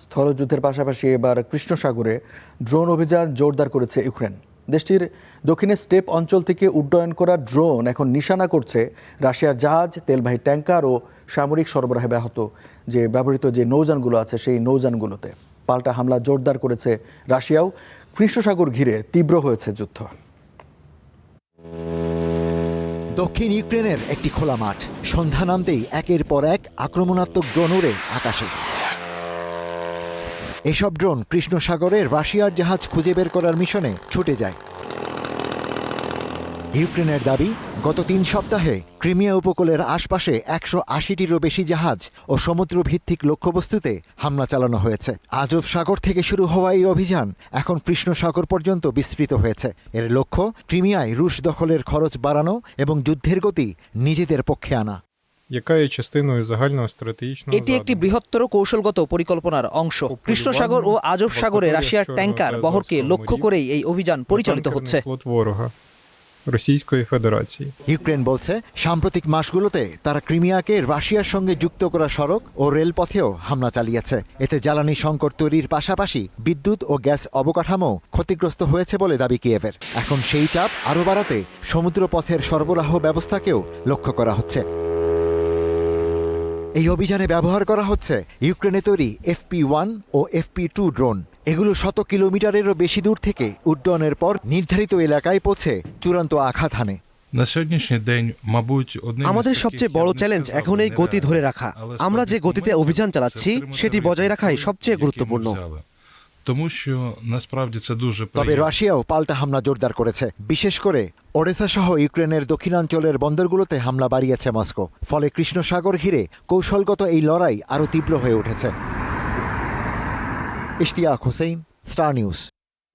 স্থলযুদ্ধের পাশাপাশি এবার কৃষ্ণ সাগরে ড্রোন অভিযান জোরদার করেছে ইউক্রেন। দেশটির দক্ষিণে স্টেপ অঞ্চল থেকে উড্ডয়ন করা ড্রোন এখন নিশানা করছে রাশিয়ার জাহাজ, তেলবাহী ট্যাঙ্কার ও সামরিক সরবরাহে ব্যবহৃত যে নৌযানগুলো আছে সেই নৌযানগুলোতে। পাল্টা হামলা জোরদার করেছে রাশিয়াও। কৃষ্ণ সাগর ঘিরে তীব্র হয়েছে যুদ্ধ। দক্ষিণ ইউক্রেনের একটি খোলা মাঠ। সন্ধ্যা নামতেই একের পর এক আক্রমণাত্মক ড্রোন উড়ে আকাশে। এসব ড্রোন কৃষ্ণ সাগরে রাশিয়ার জাহাজ খুঁজে বের করার মিশনে ছুটে যায়। ইউক্রেনের দাবি, গত ৩ সপ্তাহে ক্রিমিয়া উপকূলের আশপাশে ১৮০টিরও বেশি জাহাজ ও সমুদ্রভিত্তিক লক্ষ্যবস্তুতে হামলা চালানো হয়েছে। আজব সাগর থেকে শুরু হওয়া এই অভিযান এখন কৃষ্ণ সাগর পর্যন্ত বিস্তৃত হয়েছে। এর লক্ষ্য ক্রিমিয়ায় রুশ দখলের খরচ বাড়ানো এবং যুদ্ধের গতি নিজেদের পক্ষে আনা। এটি একটি বৃহত্তর কৌশলগত পরিকল্পনার অংশ। কৃষ্ণ সাগর ও আজব সাগরে রাশিয়ার ট্যাঙ্কার বহরকে লক্ষ্য করেই এই অভিযান পরিচালিত হচ্ছে। ইউক্রেন বলছে, সাম্প্রতিক মাসগুলোতে তারা ক্রিমিয়াকে রাশিয়ার সঙ্গে যুক্ত করা সড়ক ও রেলপথেও হামলা চালিয়েছে। এতে জ্বালানি সংকট তৈরির পাশাপাশি বিদ্যুৎ ও গ্যাস অবকাঠামো ক্ষতিগ্রস্ত হয়েছে বলে দাবি কিয়েভের। এখন সেই চাপ আরও বাড়াতে সমুদ্রপথের সরবরাহ ব্যবস্থাকেও লক্ষ্য করা হচ্ছে। এই অভিযানে ব্যবহার করা হচ্ছে ইউক্রেনে তৈরি FP1 ও FP2 ড্রোন। এগুলো 100 কিলোমিটারেরও বেশি দূর থেকে উড্ডয়নের পর নির্ধারিত এলাকায় পৌঁছে চূড়ান্ত আঘাত হানে। আমাদের সবচেয়ে বড় চ্যালেঞ্জ এখন এই গতি ধরে রাখা। আমরা যে গতিতে অভিযান চালাচ্ছি সেটি বজায় রাখাই সবচেয়ে গুরুত্বপূর্ণ। তবে রাশিয়াও পাল্টা হামলা জোরদার করেছে। বিশেষ করে ওডেসা সহ ইউক্রেনের দক্ষিণাঞ্চলের বন্দরগুলোতে হামলা বাড়িয়েছে মস্কো। ফলে কৃষ্ণ সাগর ঘিরে কৌশলগত এই লড়াই আরও তীব্র হয়ে উঠেছে। Ishtiaq Hossain, star news.